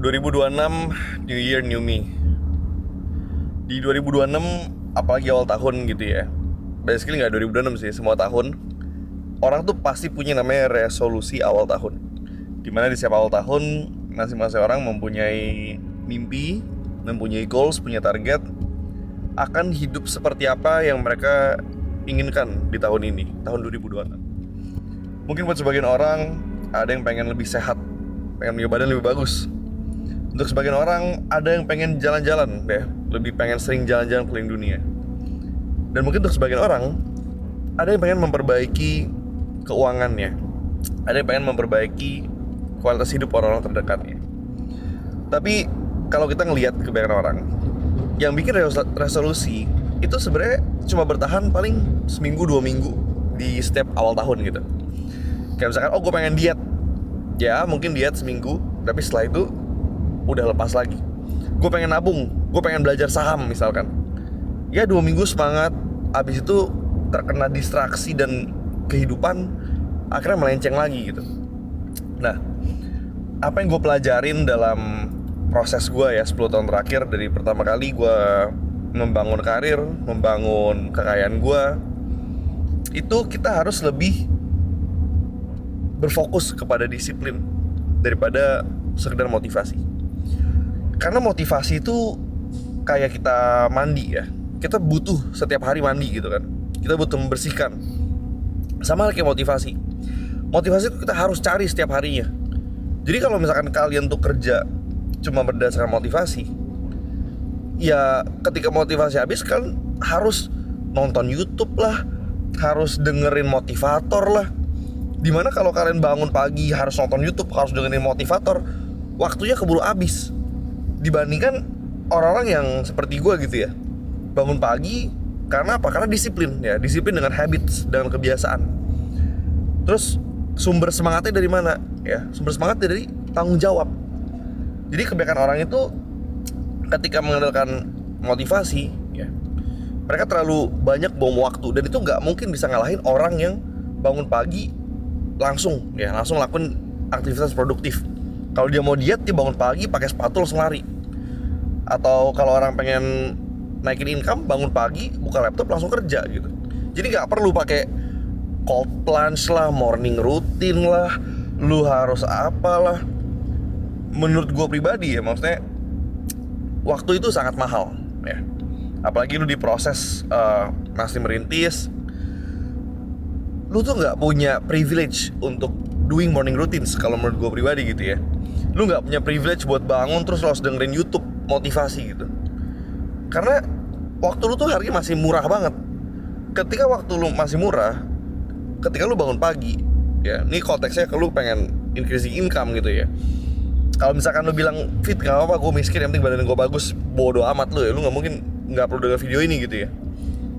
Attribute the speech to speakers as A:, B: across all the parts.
A: 2026 New Year New Me. Di 2026 apalagi awal tahun gitu ya. Basically nggak 2026 sih, semua tahun orang tuh pasti punya namanya resolusi awal tahun. Dimana di setiap awal tahun masing-masing orang mempunyai mimpi, mempunyai goals, punya target akan hidup seperti apa yang mereka inginkan di tahun ini, tahun 2026. Mungkin buat sebagian orang ada yang pengen lebih sehat, pengen punya badan lebih bagus. Untuk sebagian orang ada yang pengen jalan-jalan deh, lebih pengen sering jalan-jalan keliling dunia. Dan mungkin untuk sebagian orang ada yang pengen memperbaiki keuangannya, ada yang pengen memperbaiki kualitas hidup orang-orang terdekatnya. Tapi kalau kita ngelihat kebanyakan orang yang bikin resolusi itu sebenarnya cuma bertahan paling seminggu 2 minggu di setiap awal tahun gitu. Kayak misalkan, gue pengen diet. Ya mungkin diet seminggu, tapi setelah itu udah lepas lagi. Gue pengen nabung, gue pengen belajar saham misalkan. Ya 2 minggu semangat, abis itu terkena distraksi dan kehidupan akhirnya melenceng lagi gitu. Nah, apa yang gue pelajarin dalam proses gue ya 10 tahun terakhir, dari pertama kali gue membangun karir, membangun kekayaan gue, itu kita harus lebih berfokus kepada disiplin daripada sekedar motivasi. Karena motivasi itu kayak kita mandi ya. Kita butuh setiap hari mandi gitu kan. Kita butuh membersihkan. Sama kayak motivasi. Motivasi itu kita harus cari setiap harinya. Jadi kalau misalkan kalian tuh kerja cuma berdasarkan motivasi, ya ketika motivasi habis kan harus nonton YouTube lah, harus dengerin motivator lah. Dimana kalau kalian bangun pagi harus nonton YouTube, harus dengerin motivator, waktunya keburu habis. Dibandingkan orang-orang yang seperti gue gitu ya, bangun pagi karena apa? Karena disiplin ya, disiplin dengan habits, dengan kebiasaan. Terus sumber semangatnya dari mana? Ya, sumber semangatnya dari tanggung jawab. Jadi kebanyakan orang itu ketika mengandalkan motivasi ya, mereka terlalu banyak bom waktu, dan itu nggak mungkin bisa ngalahin orang yang bangun pagi langsung lakuin aktivitas produktif. Kalau dia mau diet, dia bangun pagi pakai sepatu langsung lari. Atau kalau orang pengen naikin income, bangun pagi buka laptop langsung kerja gitu. Jadi nggak perlu pakai cold plunge lah, morning routine lah, lu harus apalah. Menurut gue pribadi ya, maksudnya waktu itu sangat mahal ya. Apalagi lu diproses masih merintis, lu tuh nggak punya privilege untuk doing morning routines kalau menurut gue pribadi gitu ya. Lu nggak punya privilege buat bangun terus lu harus dengerin YouTube motivasi gitu. Karena waktu lu tuh harganya masih murah banget. Ketika waktu lu masih murah, ketika lu bangun pagi ya, ini konteksnya kalau lu pengen increasing income gitu ya. Kalau misalkan lu bilang fit gak apa-apa, gue miskin, yang penting badan gue bagus, bodo amat lu ya, lu nggak mungkin nggak perlu denger video ini gitu ya.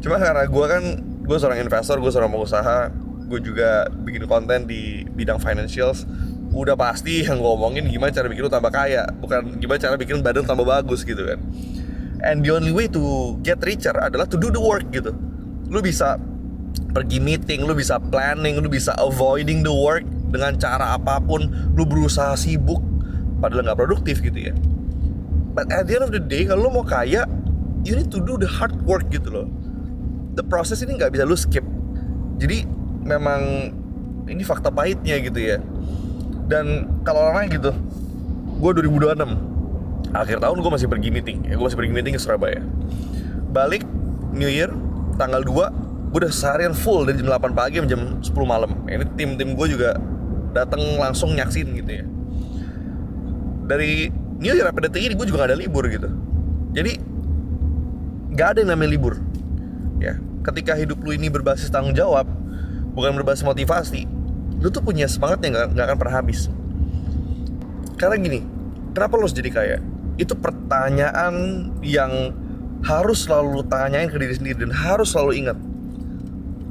A: Cuma karena gue seorang investor, gue seorang pengusaha, gue juga bikin konten di bidang financials. Udah pasti yang gue omongin gimana cara bikin lu tambah kaya, bukan gimana cara bikin badan tambah bagus gitu kan. And the only way to get richer adalah to do the work gitu. Lu bisa pergi meeting, lu bisa planning, lu bisa avoiding the work dengan cara apapun, lu berusaha sibuk padahal gak produktif gitu ya. But at the end of the day, kalau lu mau kaya, you need to do the hard work gitu loh. The process ini gak bisa lu skip. Jadi memang ini fakta pahitnya gitu ya. Dan kalau orang lain gitu, gue 2026 akhir tahun gue masih pergi meeting ya, gue masih pergi meeting ke Surabaya. Balik New Year tanggal 2, gue udah seharian full dari jam 8 pagi sampai jam 10 malam. Ini tim gue juga datang langsung nyaksin gitu ya. Dari New Year sampai detik ini gue juga gak ada libur gitu. Jadi gak ada yang namanya libur ya. Ketika hidup lu ini berbasis tanggung jawab, bukan berbasis motivasi, lu tuh punya semangat yang gak akan pernah habis. Karena gini, kenapa lu harus jadi kaya? Itu pertanyaan yang harus selalu lu tanyain ke diri sendiri, dan harus selalu ingat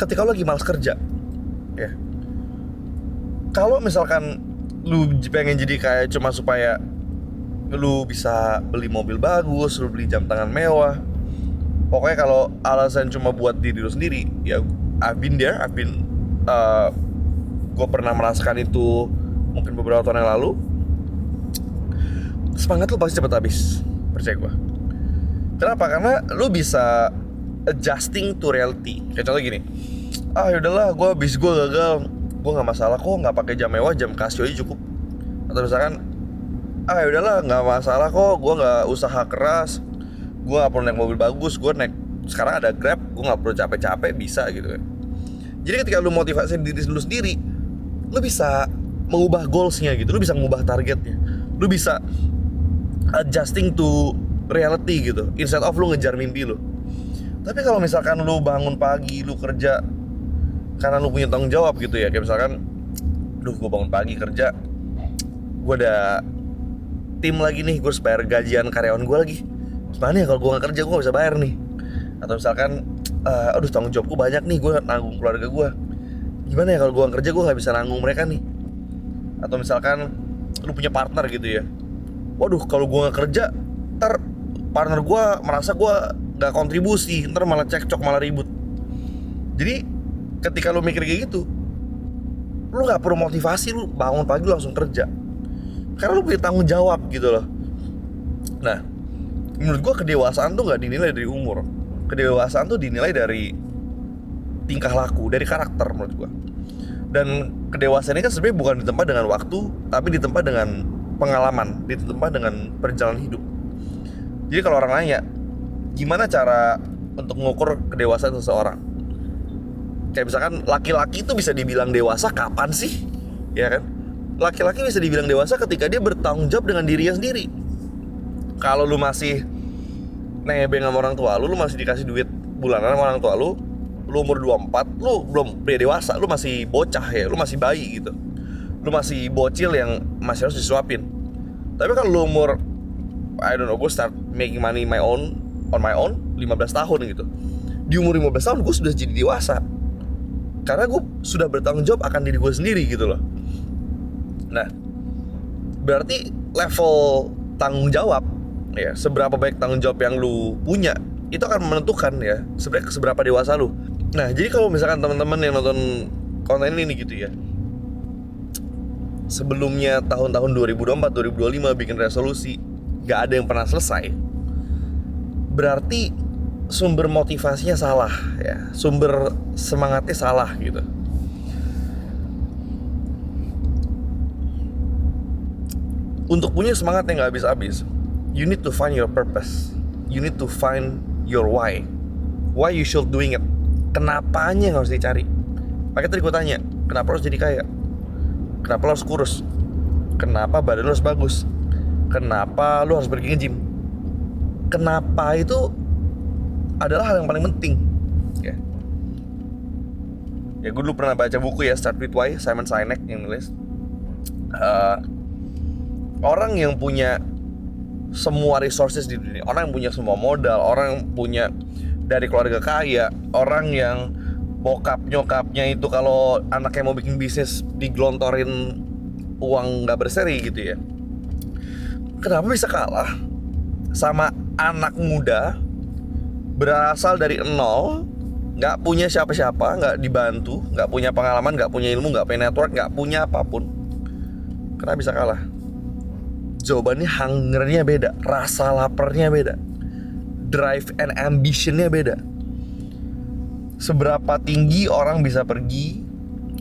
A: ketika lu lagi malas kerja ya. Kalau misalkan lu pengen jadi kaya cuma supaya lu bisa beli mobil bagus, lu beli jam tangan mewah, pokoknya kalau alasan cuma buat diri lu sendiri, ya I've been there, gue pernah merasakan itu mungkin beberapa tahun yang lalu. semangat lu pasti cepet habis, percaya gue. Kenapa? Karena lu bisa adjusting to reality. Kayak contoh gini, yaudahlah, gue gagal, gue nggak masalah kok, nggak pakai jam mewah, jam Casio aja cukup. Atau misalkan, yaudahlah, nggak masalah kok, gue nggak usaha keras, gue nggak perlu naik mobil bagus, gue naik sekarang ada Grab, gue nggak perlu capek-capek, bisa gitu kan. Jadi ketika lu motivasi diri lu sendiri, lu bisa mengubah goalsnya gitu, lu bisa mengubah targetnya, lu bisa adjusting to reality gitu, instead of lu ngejar mimpi lu. Tapi kalau misalkan lu bangun pagi, lu kerja karena lu punya tanggung jawab gitu ya, kayak misalkan, gue bangun pagi kerja, gue ada tim lagi nih, gue harus bayar gajian karyawan gue lagi. Gimana ya kalau gue gak kerja, gue gak bisa bayar nih. Atau misalkan, tanggung jawabku banyak nih, gue nanggung keluarga gue. Gimana ya kalau gue gak kerja, gue gak bisa nanggung mereka nih. Atau misalkan lu punya partner gitu ya, waduh kalau gue gak kerja, ntar partner gue merasa gue gak kontribusi, ntar malah cekcok, malah ribut. Jadi ketika lu mikir kayak gitu, lu gak perlu motivasi, lu bangun pagi lu langsung kerja, karena lu punya tanggung jawab gitu loh. Nah, menurut gue kedewasaan tuh gak dinilai dari umur. Kedewasaan tuh dinilai dari tingkah laku, dari karakter menurut gue. Dan kedewasaan ini kan sebenarnya bukan ditempa dengan waktu, tapi ditempa dengan pengalaman, ditempa dengan perjalanan hidup. Jadi kalau orang nanya, gimana cara untuk mengukur kedewasaan seseorang? Kayak misalkan laki-laki itu bisa dibilang dewasa kapan sih? Ya kan? Laki-laki bisa dibilang dewasa ketika dia bertanggung jawab dengan dirinya sendiri. Kalau lu masih nebeng sama orang tua lu masih dikasih duit bulanan sama orang tua lu umur 24, lu belum dewasa, lu masih bocah ya, lu masih bayi gitu. Lu masih bocil yang masih harus disuapin. Tapi kalau lu umur, gue start making money on my own 15 tahun gitu. Di umur 15 tahun gue sudah jadi dewasa, karena gue sudah bertanggung jawab akan diri gue sendiri gitu loh. Nah, berarti level tanggung jawab ya, seberapa baik tanggung jawab yang lu punya, itu akan menentukan ya seberapa dewasa lu. Nah, jadi kalau misalkan teman-teman yang nonton konten ini gitu ya, sebelumnya tahun-tahun 2024, 2025 bikin resolusi, gak ada yang pernah selesai, berarti sumber motivasinya salah ya, sumber semangatnya salah gitu. Untuk punya semangat yang gak habis-habis, you need to find your purpose. You need to find your why. Why you should doing it. Kenapanya yang harus dicari. Makanya tadi gue tanya, kenapa lo harus jadi kaya? Kenapa lo harus kurus? Kenapa badan lo harus bagus? Kenapa lo harus pergi nge-gym? Kenapa itu adalah hal yang paling penting ya. Ya gue dulu pernah baca buku ya, Start With Why, Simon Sinek yang nulis. Orang yang punya semua resources di dunia, orang yang punya semua modal, orang yang punya dari keluarga kaya, orang yang bokap nyokapnya itu kalau anaknya mau bikin bisnis digelontorin uang gak berseri gitu ya, kenapa bisa kalah sama anak muda berasal dari nol, gak punya siapa-siapa, gak dibantu, gak punya pengalaman, gak punya ilmu, gak punya network, gak punya apapun? Kenapa bisa kalah? Jawabannya hungernya beda, rasa laparnya beda, drive and ambitionnya beda. Seberapa tinggi orang bisa pergi,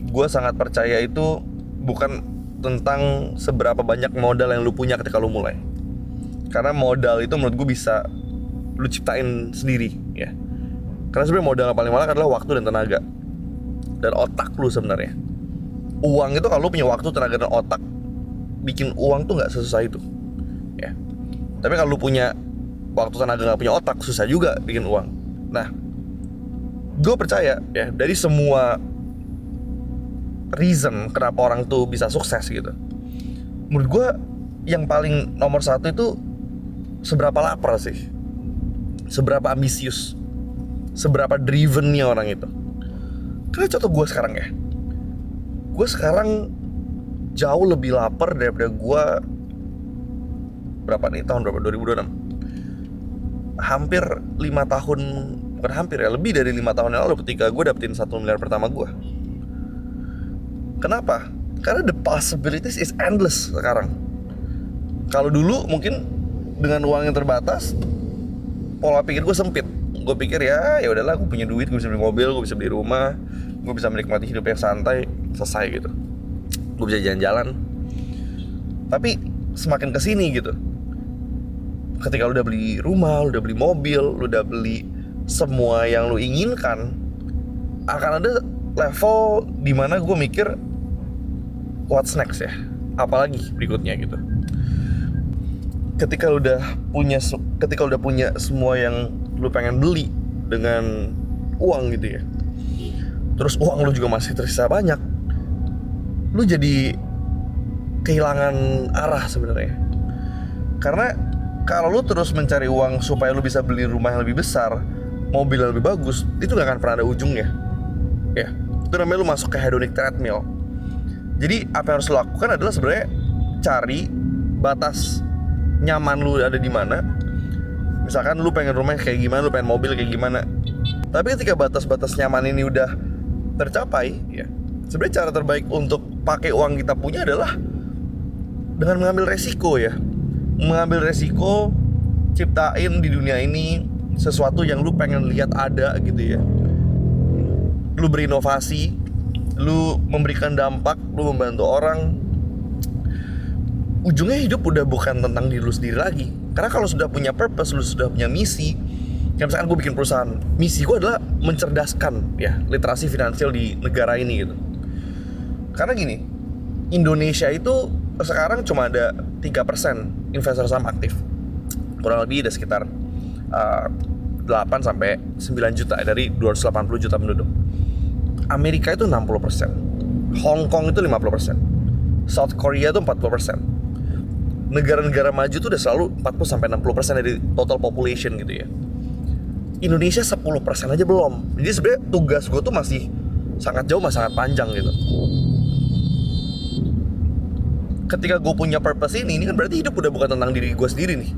A: gue sangat percaya itu bukan tentang seberapa banyak modal yang lu punya ketika lu mulai. Karena modal itu menurut gue bisa lu ciptain sendiri ya. Karena sebenarnya modal yang paling mahal adalah waktu dan tenaga dan otak lu sebenarnya. Uang itu kalau lu punya waktu, tenaga, dan otak, bikin uang tuh nggak sesusah itu ya. Tapi kalau lu punya waktu, tenaga, nggak punya otak, susah juga bikin uang. Nah, gue percaya ya, dari semua reason kenapa orang tuh bisa sukses gitu, menurut gue yang paling nomor satu itu seberapa lapar sih, seberapa ambisius, seberapa drivennya orang itu. Karena contoh gue sekarang ya, gue sekarang jauh lebih lapar daripada gue berapa nih, tahun berapa, 2026, hampir 5 tahun, bukan hampir ya, lebih dari 5 tahun yang lalu ketika gue dapetin 1 miliar pertama gue. Kenapa? Karena the possibilities is endless sekarang. Kalau dulu mungkin dengan uang yang terbatas, pola pikir gue sempit. Gue pikir ya udahlah, gue punya duit, gue bisa beli mobil, gue bisa beli rumah, gue bisa menikmati hidup yang santai, selesai gitu. Gue bisa jalan-jalan. Tapi semakin kesini gitu, ketika lu udah beli rumah, lu udah beli mobil, lu udah beli semua yang lu inginkan, akan ada level dimana gue mikir, what's next ya? Apalagi berikutnya gitu. Ketika lu udah punya semua yang lu pengen beli dengan uang gitu ya, terus uang lu juga masih tersisa banyak, lu jadi kehilangan arah sebenarnya. Karena kalau lu terus mencari uang supaya lu bisa beli rumah yang lebih besar, mobil yang lebih bagus, itu gak akan pernah ada ujungnya. Ya, itu namanya lu masuk ke hedonic treadmill. Jadi apa yang harus lu lakukan adalah sebenarnya cari batas nyaman lu ada di mana. Misalkan lu pengen rumah kayak gimana, lu pengen mobil kayak gimana. Tapi ketika batas-batas nyaman ini udah tercapai, ya sebenarnya cara terbaik untuk pakai uang kita punya adalah dengan mengambil resiko ya. Mengambil resiko, ciptain di dunia ini sesuatu yang lu pengen lihat ada gitu ya. Lu berinovasi, lu memberikan dampak, lu membantu orang. Ujungnya hidup udah bukan tentang diri lu sendiri lagi. Karena kalau sudah punya purpose, lu sudah punya misi. Kayak misalkan gue bikin perusahaan, misi gue adalah mencerdaskan ya literasi finansial di negara ini gitu. Karena gini, Indonesia itu sekarang cuma ada 3% investor saham aktif. Kurang lebih ada sekitar 8 sampai 9 juta dari 280 juta penduduk. Amerika itu 60%, Hong Kong itu 50%, South Korea itu 40%. Negara-negara maju itu udah selalu 40 sampai 60% dari total population gitu ya. Indonesia 10% aja belum. Jadi sebenarnya tugas gue tuh masih sangat jauh, masih sangat panjang gitu. Ketika gue punya purpose ini kan berarti hidup udah bukan tentang diri gue sendiri nih.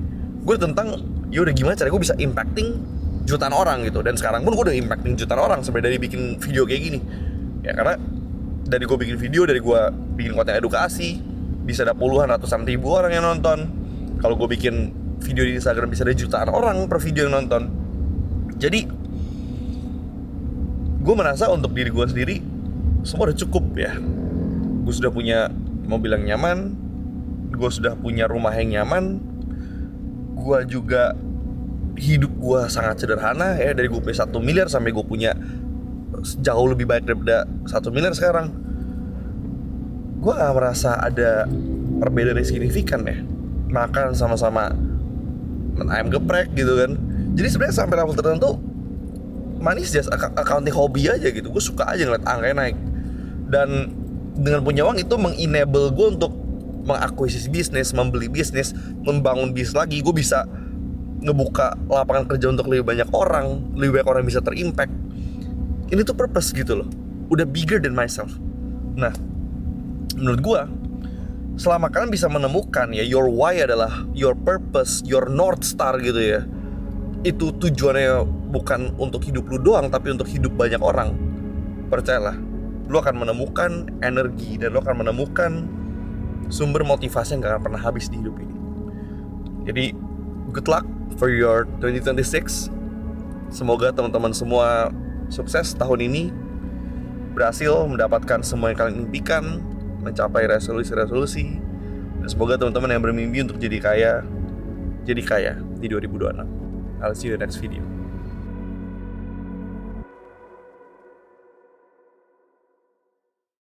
A: Gue tentang ya udah gimana cara gue bisa impacting jutaan orang gitu. Dan sekarang pun gue udah impacting jutaan orang sebenarnya dari bikin video kayak gini. Ya karena dari gue bikin video, dari gue bikin konten edukasi, bisa ada puluhan, ratusan ribu orang yang nonton. Kalau gue bikin video di Instagram bisa ada jutaan orang per video yang nonton. Jadi gue merasa untuk diri gue sendiri semua udah cukup ya. Gue sudah punya mobil yang nyaman, gue sudah punya rumah yang nyaman, gue juga hidup gue sangat sederhana ya. Dari gue punya 1 miliar sampai gue punya jauh lebih baik daripada 1 miliar sekarang. Gue gak merasa ada perbedaan yang signifikan ya. Makan sama-sama ayam geprek gitu kan. Jadi sebenarnya sampai level tertentu money is just accounting hobby aja gitu. Gue suka aja ngeliat angkanya naik. Dan dengan punya uang itu mengenable gue untuk mengakuisisi bisnis, membeli bisnis, membangun bisnis lagi. Gue bisa ngebuka lapangan kerja untuk lebih banyak orang bisa terimpact. Ini tuh purpose gitu loh. Udah bigger than myself. Nah, menurut gue, selama kalian bisa menemukan ya your why adalah your purpose, your north star gitu ya, itu tujuannya bukan untuk hidup lu doang tapi untuk hidup banyak orang, percayalah lu akan menemukan energi dan lu akan menemukan sumber motivasi yang gak akan pernah habis di hidup ini. Jadi good luck for your 2026. Semoga teman-teman semua sukses tahun ini, berhasil mendapatkan semua yang kalian impikan, mencapai resolusi-resolusi, dan semoga teman-teman yang bermimpi untuk jadi kaya di 2026. I'll see you in the next video.